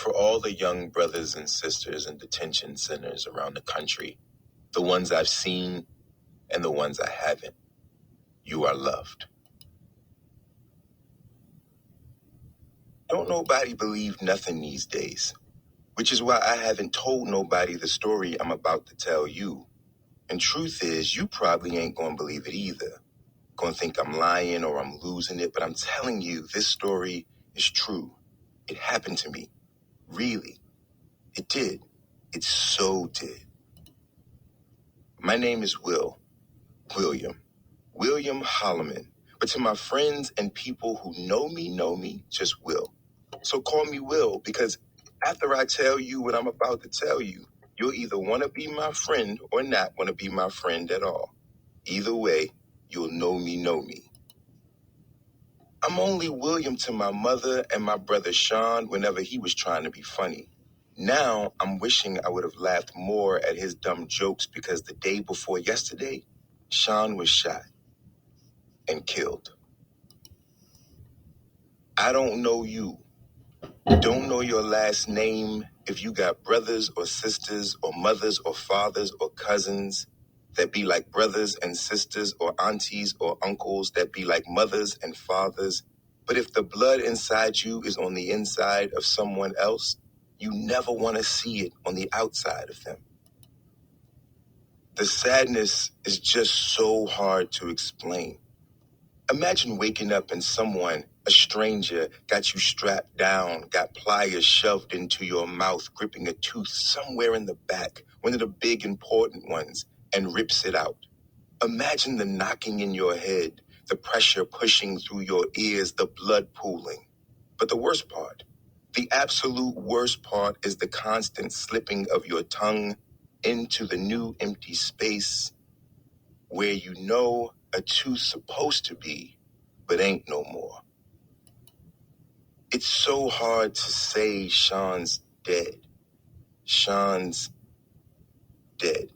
For all the young brothers and sisters in detention centers around the country, the ones I've seen and the ones I haven't, you are loved. Don't nobody believe nothing these days, which is why I haven't told nobody the story I'm about to tell you. And truth is, you probably ain't gonna believe it either. Gonna think I'm lying or I'm losing it, but I'm telling you, this story is true. It happened to me. Really. It did. It so did. My name is William Holloman. But to my friends and people who know me, just Will. So call me Will, because after I tell you what I'm about to tell you, you'll either want to be my friend or not want to be my friend at all. Either way, you'll know me. I'm only William to my mother and my brother Sean whenever he was trying to be funny. Now I'm wishing I would have laughed more at his dumb jokes, because the day before yesterday, Sean was shot and killed. I don't know you. Don't know your last name, if you got brothers or sisters or mothers or fathers or cousins that be like brothers and sisters, or aunties or uncles that be like mothers and fathers. But if the blood inside you is on the inside of someone else, you never want to see it on the outside of them. The sadness is just so hard to explain. Imagine waking up and someone, a stranger, got you strapped down, got pliers shoved into your mouth, gripping a tooth somewhere in the back, one of the big important ones, and rips it out. Imagine the knocking in your head, the pressure pushing through your ears, the blood pooling. But the worst part, the absolute worst part, is the constant slipping of your tongue into the new empty space where you know a tooth's supposed to be, but ain't no more. It's so hard to say Sean's dead. Sean's dead.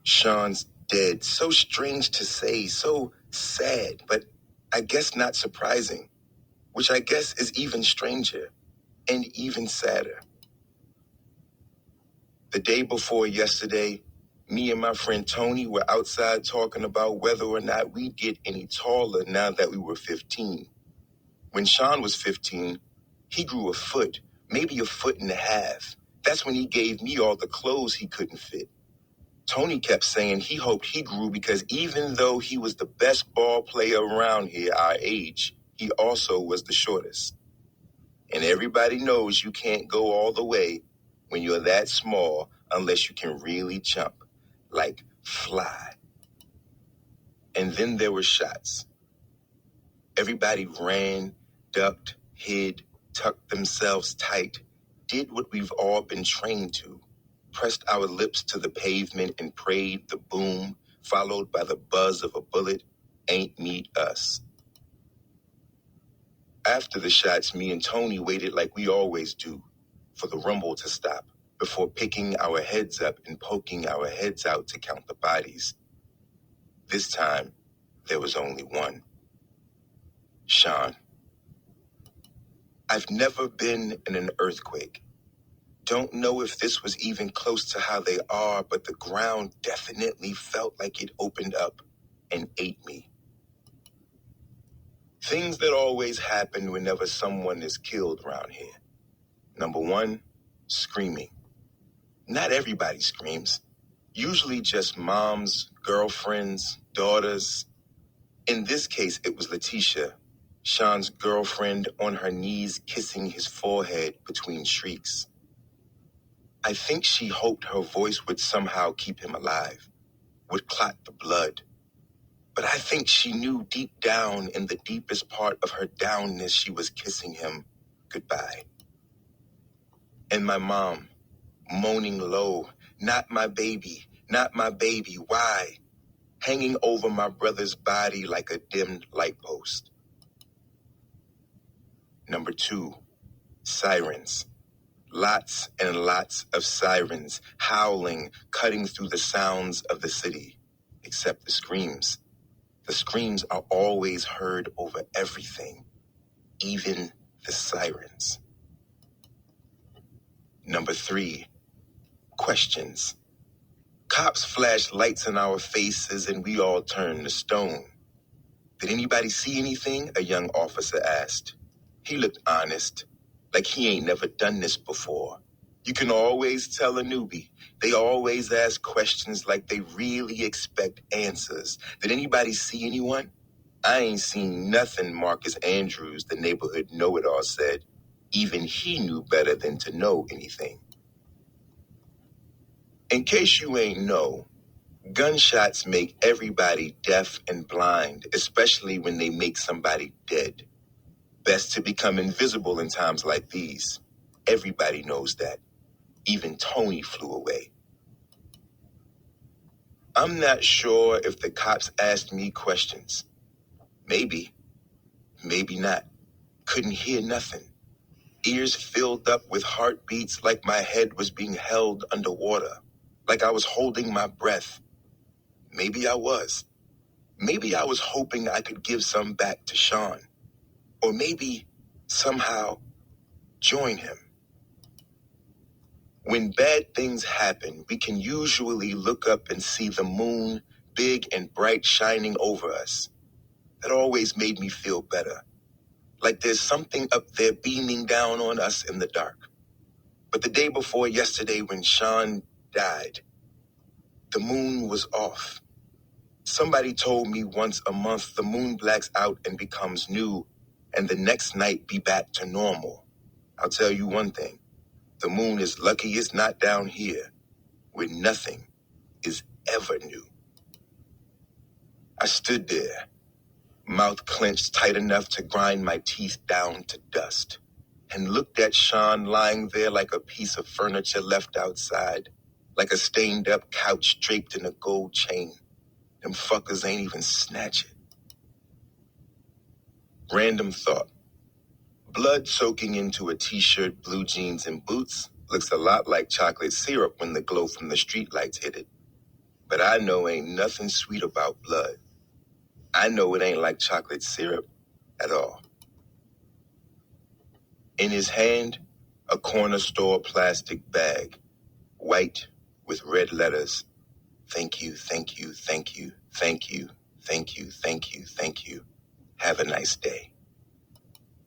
Sean's dead. So strange to say, so sad, but I guess not surprising, which I guess is even stranger and even sadder. The day before yesterday, me and my friend Tony were outside talking about whether or not we'd get any taller now that we were 15. When Sean was 15, he grew a foot, maybe a foot and a half. That's when he gave me all the clothes he couldn't fit. Tony kept saying he hoped he grew because even though he was the best ball player around here our age, he also was the shortest. And everybody knows you can't go all the way when you're that small unless you can really jump, like fly. And then there were shots. Everybody ran, ducked, hid, tucked themselves tight, did what we've all been trained to, pressed our lips to the pavement and prayed the boom, followed by the buzz of a bullet, ain't meet us. After the shots, me and Tony waited like we always do, for the rumble to stop, before picking our heads up and poking our heads out to count the bodies. This time, there was only one. Sean. I've never been in an earthquake. Don't know if this was even close to how they are, but the ground definitely felt like it opened up and ate me. Things that always happen whenever someone is killed around here. Number one, screaming. Not everybody screams. Usually just moms, girlfriends, daughters. In this case, it was Letitia, Sean's girlfriend, on her knees kissing his forehead between shrieks. I think she hoped her voice would somehow keep him alive, would clot the blood. But I think she knew deep down in the deepest part of her downness she was kissing him goodbye. And my mom, moaning low, not my baby, why? Hanging over my brother's body like a dimmed light post. Number two, sirens. Lots and lots of sirens, howling, cutting through the sounds of the city, except the screams. The screams are always heard over everything, even the sirens. Number 3, questions. Cops flashed lights in our faces and we all turned to stone. Did anybody see anything? A young officer asked. He looked honest, like he ain't never done this before. You can always tell a newbie. They always ask questions like they really expect answers. Did anybody see anyone? I ain't seen nothing, Marcus Andrews, the neighborhood know-it-all said. Even he knew better than to know anything. In case you ain't know, gunshots make everybody deaf and blind, especially when they make somebody dead. Best to become invisible in times like these. Everybody knows that. Even Tony flew away. I'm not sure if the cops asked me questions. Maybe, maybe not. Couldn't hear nothing. Ears filled up with heartbeats like my head was being held underwater. Like I was holding my breath. Maybe I was. Maybe I was hoping I could give some back to Sean. Or maybe, somehow, join him. When bad things happen, we can usually look up and see the moon, big and bright, shining over us. That always made me feel better. Like there's something up there beaming down on us in the dark. But the day before yesterday when Sean died, the moon was off. Somebody told me once a month the moon blacks out and becomes new, and the next night be back to normal. I'll tell you one thing. The moon is lucky it's not down here, where nothing is ever new. I stood there, mouth clenched tight enough to grind my teeth down to dust, and looked at Sean lying there like a piece of furniture left outside, like a stained-up couch draped in a gold chain. Them fuckers ain't even snatch it. Random thought. Blood soaking into a t-shirt, blue jeans, and boots looks a lot like chocolate syrup when the glow from the streetlights hit it. But I know ain't nothing sweet about blood. I know it ain't like chocolate syrup at all. In his hand, a corner store plastic bag, white with red letters. Thank you, thank you, thank you, thank you, thank you, thank you, thank you. Have a nice day.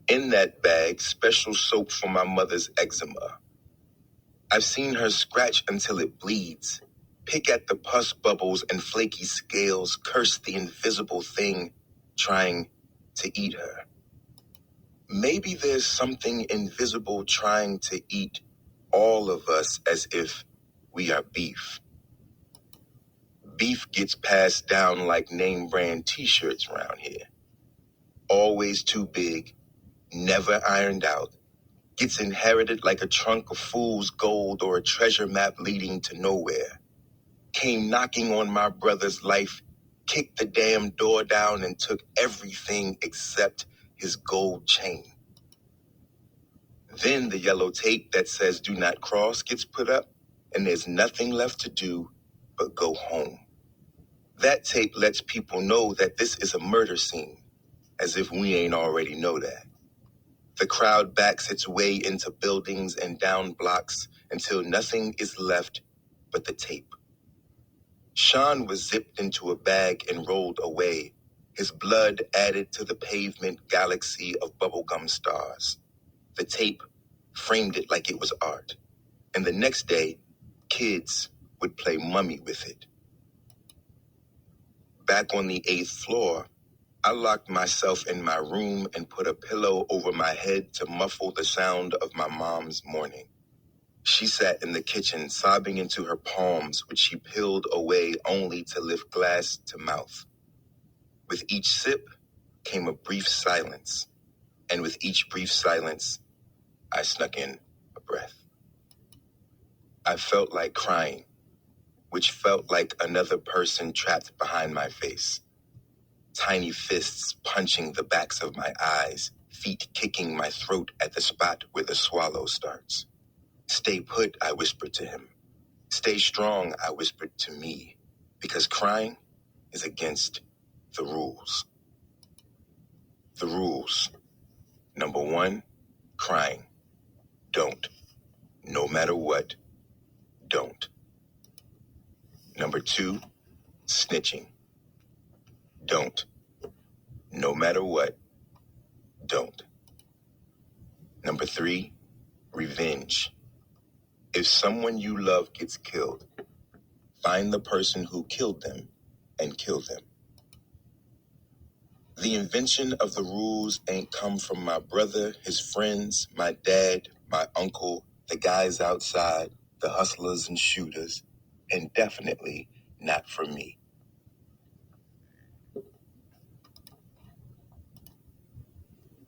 In that bag, special soap for my mother's eczema. I've seen her scratch until it bleeds, pick at the pus bubbles and flaky scales, curse the invisible thing trying to eat her. Maybe there's something invisible trying to eat all of us as if we are beef. Beef gets passed down like name brand t-shirts around here. Always too big, never ironed out. Gets inherited like a trunk of fool's gold or a treasure map leading to nowhere. Came knocking on my brother's life, kicked the damn door down and took everything except his gold chain. Then the yellow tape that says do not cross gets put up, and there's nothing left to do but go home. That tape lets people know that this is a murder scene, as if we ain't already know that. The crowd backs its way into buildings and down blocks until nothing is left but the tape. Sean was zipped into a bag and rolled away, his blood added to the pavement galaxy of bubblegum stars. The tape framed it like it was art, and the next day, kids would play mummy with it. Back on the 8th floor, I locked myself in my room and put a pillow over my head to muffle the sound of my mom's mourning. She sat in the kitchen, sobbing into her palms, which she peeled away only to lift glass to mouth. With each sip came a brief silence, and with each brief silence, I snuck in a breath. I felt like crying, which felt like another person trapped behind my face. Tiny fists punching the backs of my eyes, feet kicking my throat at the spot where the swallow starts. Stay put, I whispered to him. Stay strong, I whispered to me, because crying is against the rules. The rules. Number 1, crying. Don't. No matter what, don't. Number 2, snitching. Don't. No matter what, don't. Number 3, revenge. If someone you love gets killed, find the person who killed them and kill them. The invention of the rules ain't come from my brother, his friends, my dad, my uncle, the guys outside, the hustlers and shooters, and definitely not from me.